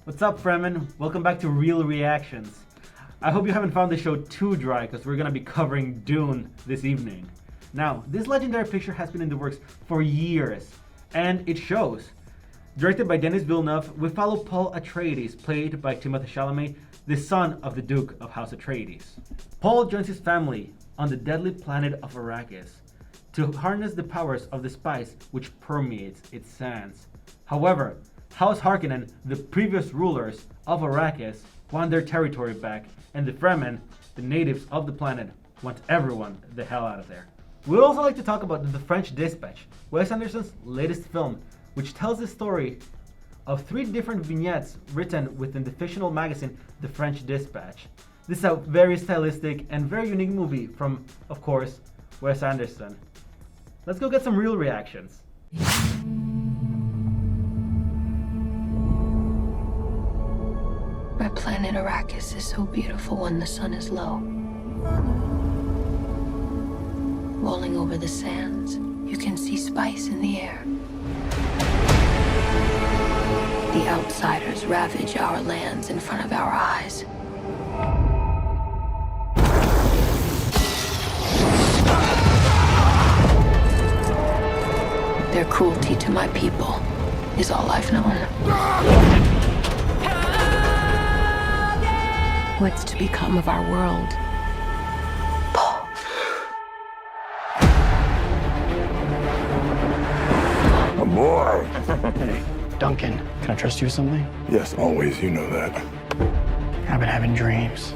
What's up, Fremen? Welcome back to Real Reactions. I hope you haven't found the show too dry, because we're going to be covering Dune this evening. Now, this legendary picture has been in the works for years, and it shows. Directed by Denis Villeneuve, we follow Paul Atreides, played by Timothée Chalamet, the son of the Duke of House Atreides. Paul joins his family on the deadly planet of Arrakis to harness the powers of the spice which permeates its sands. However, House Harkonnen, the previous rulers of Arrakis, want their territory back, and the Fremen, the natives of the planet, want everyone the hell out of there. We'd also like to talk about The French Dispatch, Wes Anderson's latest film, which tells the story of 3 different vignettes written within the fictional magazine The French Dispatch. This is a very stylistic and very unique movie from, of course, Wes Anderson. Let's go get some real reactions. My planet Arrakis is so beautiful when the sun is low. Rolling over the sands, you can see spice in the air. The outsiders ravage our lands in front of our eyes. Their cruelty to my people is all I've known. What's to become of our world? Paul. A boy. Hey, Duncan, can I trust you with something? Yes, always. You know that. I've been having dreams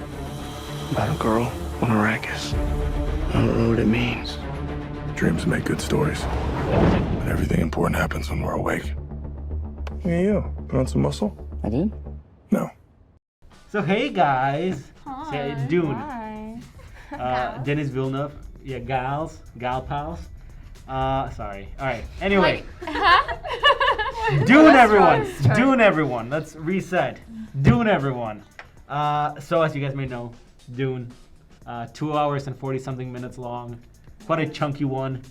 about a girl on Arrakis. I don't know what it means. Dreams make good stories. But everything important happens when we're awake. Hey, you. Put on some muscle? I did? No. So hey guys, Hi. Dune. Hi. Denis Villeneuve, gal pals. Sorry. All right. Anyway, Dune everyone, Dune everyone. Let's reset. Dune everyone. So as you guys may know, Dune, 2 hours and 40 something minutes long, quite a chunky one,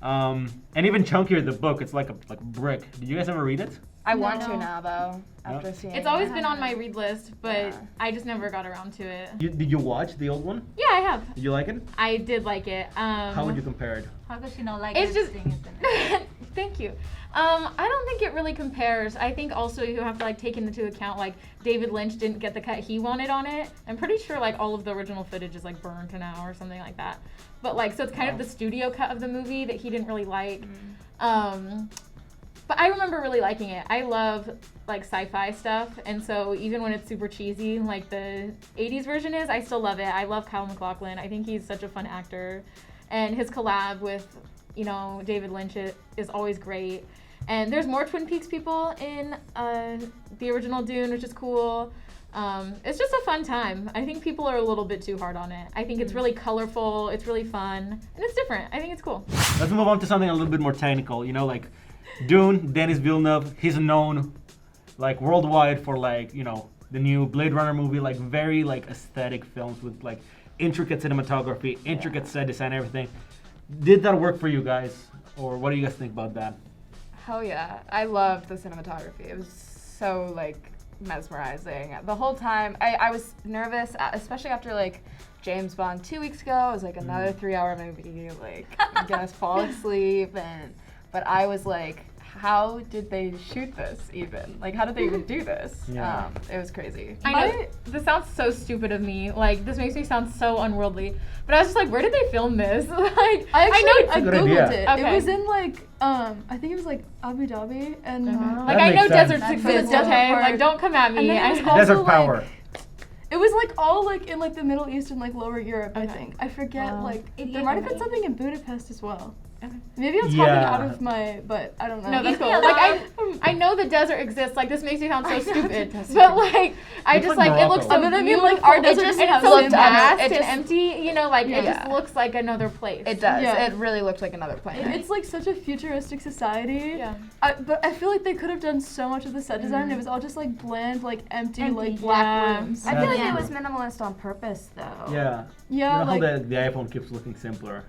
and even chunkier the book. It's like a brick. Did you guys ever read it? I want to now though. After No? seeing It's always been on my read list, but Yeah. I just never got around to it. Did you watch the old one? Yeah, I have. Did you like it? I did like it. How would you compare it? How does she know like It's just. everything is in it? Thank you. I don't think it really compares. I think also you have to like take into account like David Lynch didn't get the cut he wanted on it. I'm pretty sure like all of the original footage is like burned now or something like that. But like so it's kind of the studio cut of the movie that he didn't really like. But I remember really liking it. I love like sci-fi stuff, and so even when it's super cheesy, like the 80s version is, I still love it. I love Kyle MacLachlan. I think he's such a fun actor, and his collab with, David Lynch is always great. And there's more Twin Peaks people in the original Dune, which is cool. It's just a fun time. I think people are a little bit too hard on it. I think it's really colorful, it's really fun, and it's different. I think it's cool. Let's move on to something a little bit more technical. Like Dune, Denis Villeneuve, he's known like worldwide for like, the new Blade Runner movie, like very like aesthetic films with like intricate cinematography, intricate set design, everything. Did that work for you guys? Or what do you guys think about that? Hell yeah. I loved the cinematography. It was so like mesmerizing. The whole time I was nervous, especially after like James Bond 2 weeks ago. It was like another 3-hour movie, like I'm gonna fall asleep, but I was like, how did they shoot this even? Like, how did they even do this? Yeah. It was crazy. I know this sounds so stupid of me. Like this makes me sound so unworldly. But I was just like, where did they film this? Like I good googled idea. it. Okay. It was in like I think it was like Abu Dhabi and like That I know makes sense. deserts That's exist, the desert okay? part. Like don't come at me. And then it was I- also, Desert like, power. it was like all like in like the Middle East and like Lower Europe. I Okay. think I forget Wow. like It there is might have been amazing. something in Budapest as well. Okay. Maybe I'm talking Yeah. out of my, but I don't know. No, that's Give cool. me a Like lot. I know the desert exists. Like this makes me sound so I know stupid. the desert But like I Looks just like like it looks so Morocco. But I mean, like, our beautiful. desert It doesn't just- have it's so sand. vast It and just- empty. Like it just Yeah. looks like another place. It does. Yeah. It really looked like another planet. It's like such a futuristic society. Yeah. But I feel like they could have done so much of the set design. And it was all just like bland, like empty, Empty, like black yeah. rooms. I feel like Yeah. it was minimalist on purpose though. Yeah. Yeah, You know like how the iPhone keeps looking simpler.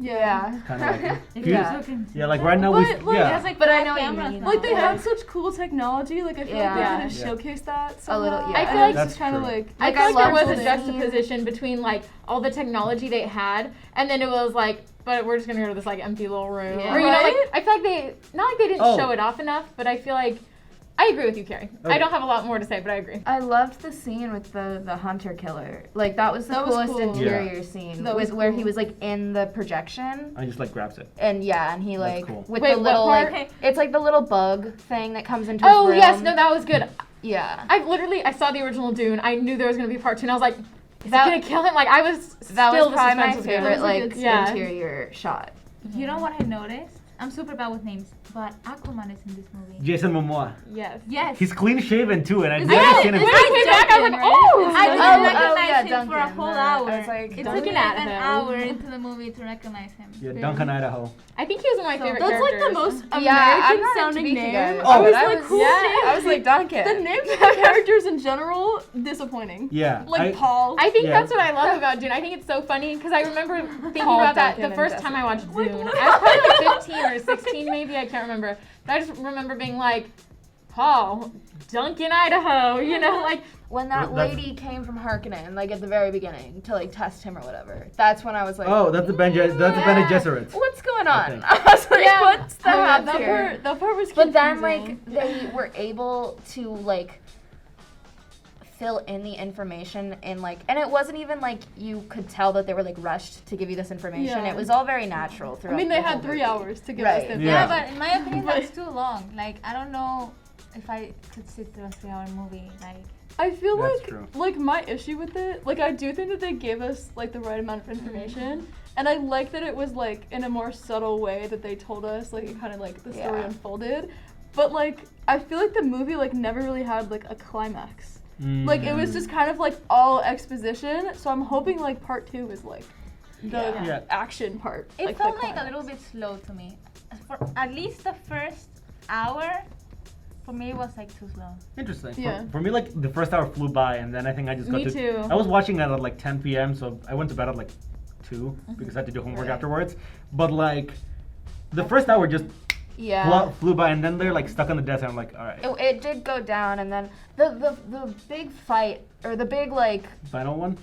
Yeah. Kind of like it. Yeah. Yeah, like right now we. But, like, Yeah. Has like But I five know what you cameras mean. now. Like they have such cool technology. Like I feel Yeah. like they could have Yeah. showcased that A somehow. little- yeah. I feel like it's just That's kind of true. like. I Like, feel I like there love was a the juxtaposition between like all the technology they had, and then it was like, but we're just gonna go to this like empty little room. Yeah. Or you know, like Right? I feel like they not like they didn't Oh. show it off enough, but I feel like I agree with you, Carrie. Okay. I don't have a lot more to say, but I agree. I loved the scene with the hunter killer. Like that was the That was coolest cool. interior scene. That was with where he cool. was like in the projection. I just like grabs it. And yeah, and he That's like cool. with Wait, the what little part? like it's like the little bug thing that comes into his Oh room. yes, no, that was good. Yeah. I saw the original Dune. I knew there was gonna be part 2, and I was like, is That- it gonna kill him? Like I was That still was the probably my suspense was good. favorite That was a like good scene. Yeah. interior shot. You know what I noticed? I'm super bad with names, but Aquaman is in this movie. Jason Momoa. Yes. Yes. He's clean shaven too, and I've Is never it? seen him. When I came back, I was like, oh! I didn't Oh, recognize yeah, him for a Duncan. whole I hour. was like, It took Duncan me like an Idaho. hour into the movie to recognize him. Yeah, Duncan, Idaho. I think he was one of my favorite That's like characters. the most Yeah, I'm American not into sounding beefy name. guys. I was Oh, like, cool yeah, name. I was like Duncan. The names of the characters in general disappointing. Yeah. Like Paul. I think Yeah. that's what I love about Dune. I think it's so funny because I remember thinking Paul, about that Duncan, the first and time I watched Jessica. Dune. I was probably like 15 or 16 maybe, I can't remember. But I just remember being like, Paul, Duncan, Idaho, you know, like, When that That's- lady came from Harkonnen, like at the very beginning, to like test him or whatever, that's when I was like, Oh, that's the Bene Gesserit. what's going on? Okay. I was like, Yeah. what's the Oh, yeah, hap that here? part was But then confusing. like they were able to like fill in the information in like, and it wasn't even like you could tell that they were like rushed to give you this information. Yeah. It was all very natural throughout. I mean, the they whole had 3 movie. hours to give Right. us the Yeah. Yeah, but in my opinion, But- that's too long. Like, I don't know if I could sit through a 3-hour movie. Like, I feel That's like true. like my issue with it, like I do think that they gave us like the right amount of information, and I like that it was like in a more subtle way that they told us like it kind of like the story Yeah. unfolded, but like I feel like the movie like never really had like a climax. Like it was just kind of like all exposition. So I'm hoping like part 2 is like the Yeah. action part. it like, felt the like a climax. little bit slow to me. For at least the first hour, for me, it was like too slow. Interesting. Yeah. For me, like the first hour flew by, and then I think I just got Me to. too. I was watching that at like 10 p.m., so I went to bed at like 2 because I had to do homework afterwards. But like, the first hour just Yeah. flew by, and then they're like stuck on the desk, and I'm like, all right. It did go down, and then the big fight or the big like Final one.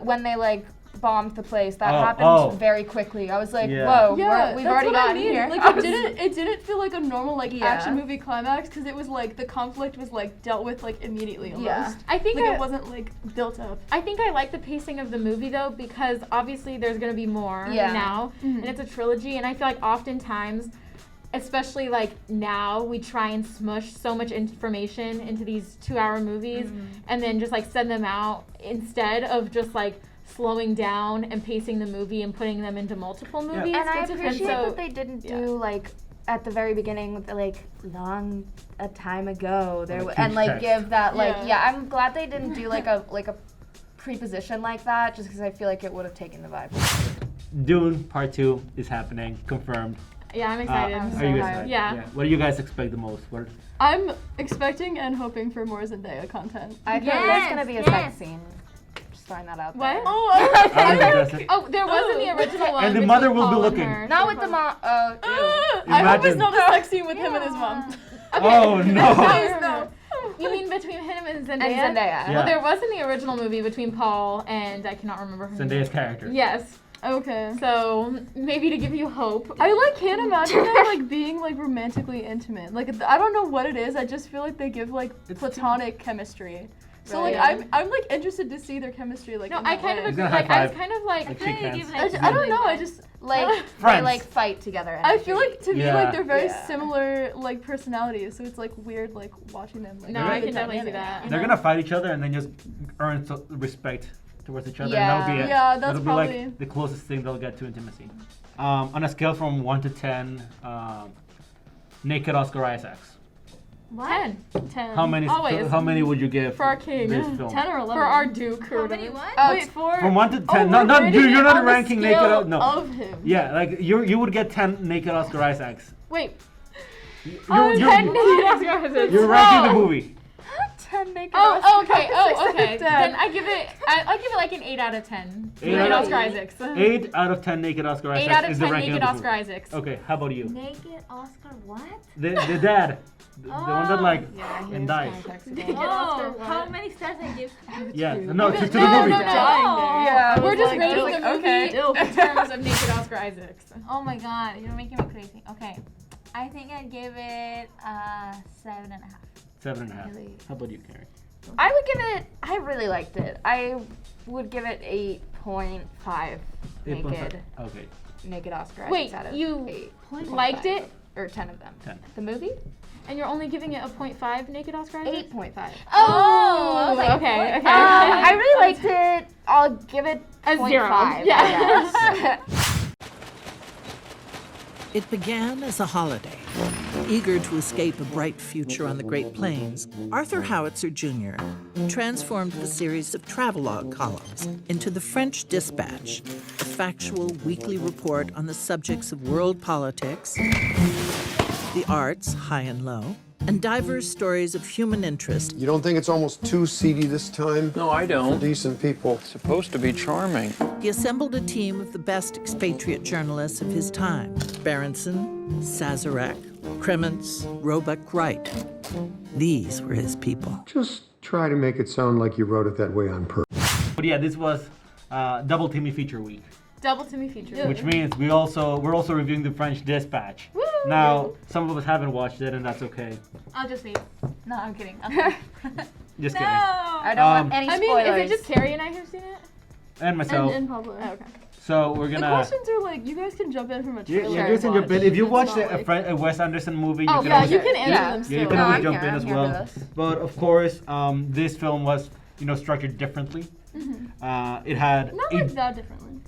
when they like bombed the place that Oh, happened oh. very quickly. I was like, Yeah. whoa, Yeah, we've that's already what I gotten mean. here. Like I it was- didn't feel like a normal like Yeah. action movie climax because it was like the conflict was like dealt with like immediately almost. Yeah. I think Like it wasn't like built up. I think I like the pacing of the movie though because obviously there's gonna be more Yeah. now, and it's a trilogy, and I feel like oftentimes, especially like now, we try and smush so much information into these 2-hour movies, and then just like send them out instead of just like slowing down and pacing the movie and putting them into multiple movies. And I That's a good appreciate so- that they didn't yeah. do like at the very beginning with the like long a time ago there Like, and huge like text. give that like Yeah. yeah I'm glad they didn't do like a preposition like that just because I feel like it would have taken the vibe. Dune Part 2 is happening, confirmed. Yeah, I'm excited. I'm Are so you guys hyped. excited? Yeah. What do you guys expect the most? What? I'm expecting and hoping for more Zendaya content. I think there's Yes, gonna be a yes. sex scene. Just throwing that out What? there. Oh, I don't guess it. Oh, there was in the original one. And the between mother will be Paul and looking. her. Not with the mom. I hope Imagine. it's not a sex scene with him and his mom. Oh no! Please no. You mean between him and Zendaya? And Zendaya. Yeah. Well, there was in the original movie between Paul and I cannot remember her name. Zendaya's character. Yes. Okay. So maybe to give you hope. I like can't imagine them like being like romantically intimate. Like I don't know what it is. I just feel like they give like It's platonic chemistry. So Right. like I'm like interested to see their chemistry like. No, in I that kind of way. He's agree. gonna Like I was high-five. kind of like Like I shake feel like hands. they give, like, I don't know. I just Like they Friends. like fight together. I feel like to me Yeah. like they're very Yeah. similar like personalities. So it's like weird like watching them. Like, No, do I the can definitely see dynamic, that. you They're know? gonna fight each other and then just earn respect towards each other. Yeah. And that'll be it. Yeah, that's that'll be probably- like the closest thing they'll get to intimacy. On a scale from 1 to 10, naked Oscar Isaacs. 10 10. How many? Always. How many would you give for our king. this film? 10 or 11. For our Duke or How many whatever. what? Oh, Wait, for From 1 to 10. we're No, rating you're it not on the ranking naked. scale No. of him. Yeah, like you would get 10 naked Oscar Isaacs. Wait. You're, Oh, you're, 10 naked Oscar Isaacs. you're ranking the movie. 10? 10 naked Oh, Oscar okay. Oh, Isaacs. okay. 10. Then I give it like an 8 out of 10. Eight Naked out of- Oscar Isaacs. 8 out of 10 naked Oscar 8 Isaacs out of is the 10 ranking naked of this Oscar movie. Isaacs. Okay, how about you? Naked Oscar what? The dad. The one that like Yeah, he and was dies. kinda toxic. Naked Oscar Oh, what? how many stars I give? Yeah, Two. no, Give to it- the no, movie. no, Dying no. there. Yeah, I We're was just like, rating I was the like, movie okay. in terms of naked Oscar Isaacs. Oh my god, you're making me crazy. Okay, I think I'd give it 7.5. 7.5. Really? How about you, Carrie? I would give it. I really liked it. I would give it 8.5 8.5. naked. Okay. Naked Oscar Wait, Isaacs out of you 8. liked it? Or 10 of them. 10. The movie? And you're only giving it a 0.5 naked Oscar Isaac? 8.5. Oh, I was like, okay, what? okay. I really liked it. I'll give it A 0.5, 0. I Yeah. guess. It began as a holiday. Eager to escape a bright future on the Great Plains, Arthur Howitzer Jr. transformed the series of travelogue columns into the French Dispatch, a factual weekly report on the subjects of world politics, the arts, high and low, and diverse stories of human interest. You don't think it's almost too seedy this time? No, I For don't. decent people. It's supposed to be charming. He assembled a team of the best expatriate journalists of his time: Berenson, Sazerac, Kremens, Roebuck Wright. These were his people. Just try to make it sound like you wrote it that way on purpose. But yeah, this was double Timmy feature week, Double Timmy feature. which means we're also reviewing the French Dispatch. Woo! Now, some of us haven't watched it, and that's okay. I'll just leave. No, I'm kidding. Okay. Just No. kidding. I don't want any I mean, spoilers. is it just Carrie and I who've seen it? And myself. And in public. Oh, okay. So we're The gonna. questions are like, you guys can jump in from a You, trailer. you and guys can jump in. If you It's watched not like- a Wes Anderson movie, Oh, you can yeah, always, you can answer Yeah. them yeah, still. you can No, always I'm jump here, in I'm as here for well. this. But of course, this film was structured differently. It had Not like that differently.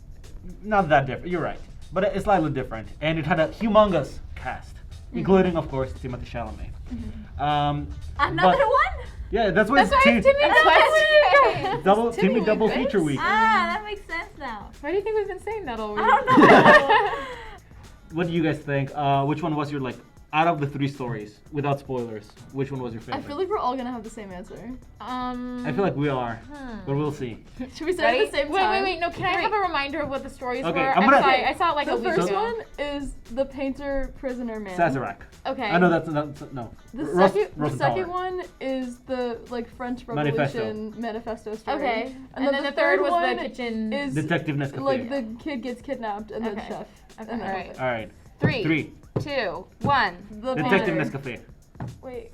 not that different. You're right, but it's slightly different, and it had a humongous cast, including of course Timothée Chalamet. Another but- one? Yeah, that's why That's why it's Timmy. That's why double Timmy Timmy double Week, feature right? week. Ah, that makes sense now. Why do you think we've been saying that all week? I don't know. What do you guys think? Which one was your out of the 3 stories, without spoilers? Which one was your I favorite? feel like we're all gonna have the same answer. I feel like we are, but we'll see. Should we say it at the same time? Wait. No, can I have a reminder of what the stories Okay, were? I'm gonna- I saw it like The a week first ago. one is the painter prisoner man. Sazerac. Okay. I know that's no. The Ros- second Rosenthaler. one is the French Manifesto. Revolution manifesto story. Okay. And then the third was one the kitchen. is Detective Nescafe. like the kid gets kidnapped and then Okay. chef. Okay. And then Alright. All right. 3, 2, 1. the Detective painter. Nescafe. Wait.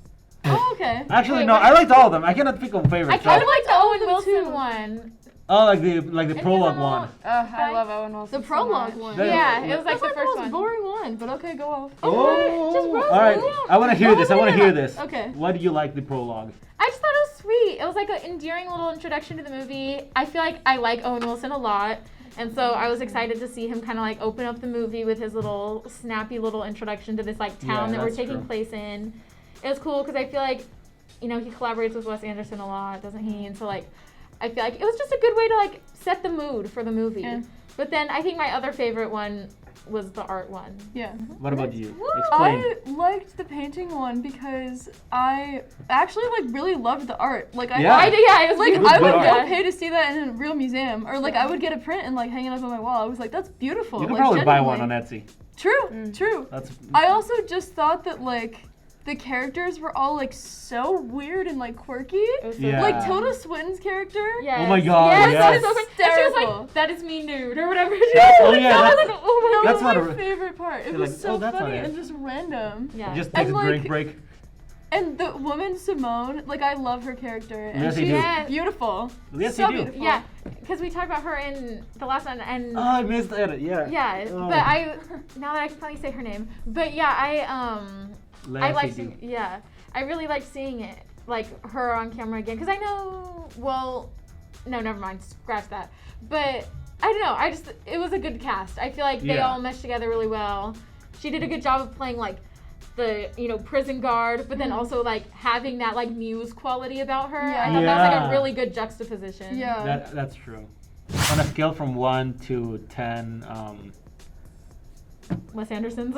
Oh, okay. Actually, Wait, no. what? I liked all of them. I cannot pick a favorite. I kind of liked the all Owen of them Wilson too. one. Oh, like the prologue them all- one. I love Owen Wilson. The prologue so much. one. That- Yeah, it was like That's the first the one. most boring one, but okay, go off. Oh, just roll all right. it. I want to hear this. I want to hear this. Okay. Why do you like the prologue? I just thought it was sweet. It was like an endearing little introduction to the movie. I feel like I like Owen Wilson a lot. And so I was excited to see him kind of like open up the movie with his little snappy little introduction to this like town Yeah, that we're that's taking true. place in. It was cool because I feel like, he collaborates with Wes Anderson a lot, doesn't he? And so like, I feel like it was just a good way to like set the mood for the movie. Yeah. But then I think my other favorite one was the art one. Yeah. What about you? Explain. I liked the painting one because I actually really loved the art. Like I Yeah. Yeah, it was like beautiful. I Good would art. go pay to see that in a real museum, or like I would get a print and like hang it up on my wall. I was like, that's beautiful. You can like, probably buy one genuinely. on Etsy. True. That's. I also just thought that like the characters were all like so weird and like quirky. It was so Yeah. Like Tilda Swinton's character. Yes. Oh my God, Yes, that yes. was so funny. And she was Hysterical. like, that is me nude or whatever. Oh yeah, I was that's, like, oh my That That's was not my a- favorite part. It You're was like, so oh, that's funny not it. and just random. Yeah. just takes And, a drink like, break. And the woman Simone, like I love her character, and Yes, you she's do. Yeah. beautiful. Yes, so you do. beautiful. Yeah, because we talked about her in the last one, and Oh, I missed it. Yeah. yeah, Oh. but now that I can finally say her name, but yeah, I liked, Lassie do. yeah, I really liked seeing it, like her on camera again, because I know, well, no, never mind, scratch that, but I don't know, it was a good cast. I feel like they Yeah. all meshed together really well. She did a good job of playing like the prison guard, but then also like having that like muse quality about her. Yeah. I thought that was like Yeah. a really good juxtaposition. Yeah. That's true. On a scale from 1 to 10, Wes Anderson's,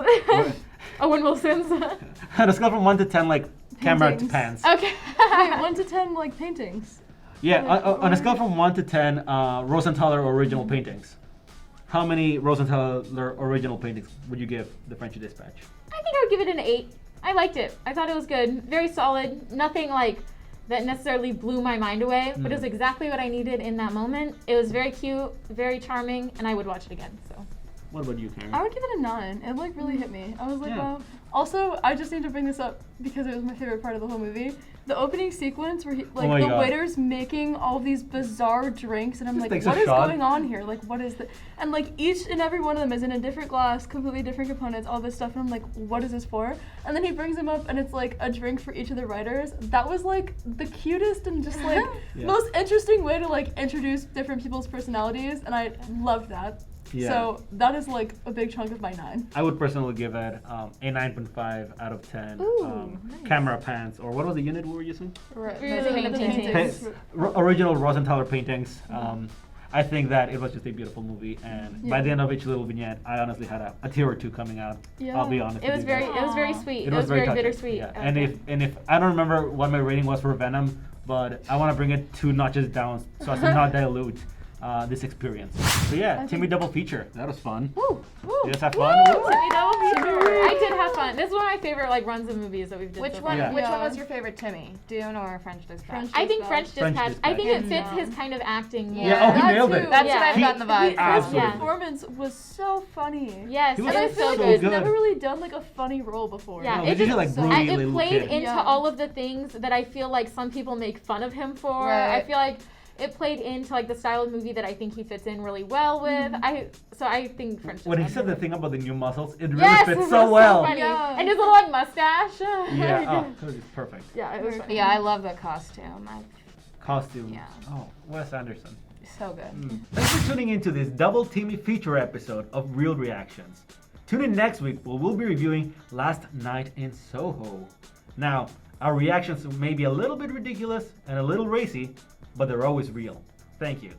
Owen Wilson's. on a scale from 1 to 10, like camera to Paintings. pants. Okay. Wait, 1 to 10 like paintings. Yeah, Like, on a scale from 1 to 10, Rosenthaler original paintings. How many Rosenthaler original paintings would you give The French Dispatch? I think I would give it an 8. I liked it. I thought it was good. Very solid. Nothing like that necessarily blew my mind away, but it was exactly what I needed in that moment. It was very cute, very charming, and I would watch it again. So. What about you, Karen? I would give it a 9. It like really hit me. I was like, Yeah. wow. Also, I just need to bring this up because it was my favorite part of the whole movie. The opening sequence where Oh my the God. waiter's making all these bizarre drinks, and I'm Just like, takes a what is shot. going on here? Like, what is the? And like each and every one of them is in a different glass, completely different components, all this stuff, and I'm like, what is this for? And then he brings them up, and it's like a drink for each of the writers. That was like the cutest and just like Yeah. most interesting way to like introduce different people's personalities, and I loved that. Yeah. So that is like a big chunk of my 9. I would personally give it a 9.5 out of 10. Ooh, Camera pans, or what was the unit we were using? Right. Really The paintings. Original Rosenthaler paintings. I think that it was just a beautiful movie, and by the end of each little vignette, I honestly had a tear or two coming out. Yeah. I'll be honest. It with was you very, guys. it was very sweet. It was very touching. bittersweet. Yeah. I And liked if I don't remember what my rating was for Venom, but I want to bring it 2 notches down so as to not dilute this experience. So yeah, Timmy double feature. That was fun. Woo! Woo! You guys have fun? Woo! Timmy double feature. I did have fun. This is one of my favorite like runs of movies that we've done. Which so one? far. Yeah. Which one Yeah. was your favorite, Timmy? Dune or French Dispatch? I think French French Dispatch. I think it Dispatch. fits his kind of acting. more. Yeah, oh, he That nailed too. it. That's Yeah. what I've He- gotten the vibe His from. absolutely- performance was so funny. Yes, He was it And I was feel so like so good. he's good. never really done like a funny role before. Yeah, No, it he's usually, just like, broody it little played kid. into Yeah. all of the things that I feel like some people make fun of him for. Right. I feel like it played into like the style of movie that I think he fits in really well with. I think French. When he Dispatch said the is- thing about the new muscles, it really yes, fits it so was well. funny. Yeah. And his little like mustache. Yeah, oh, it was perfect. Yeah, it was funny. Yeah, I love the costume. Costume. Yeah. Oh, Wes Anderson. So good. Thanks for tuning into this double Timmy feature episode of Real Reactions. Tune in next week where we'll be reviewing Last Night in Soho. Now, our reactions may be a little bit ridiculous and a little racy, but they're always real. Thank you.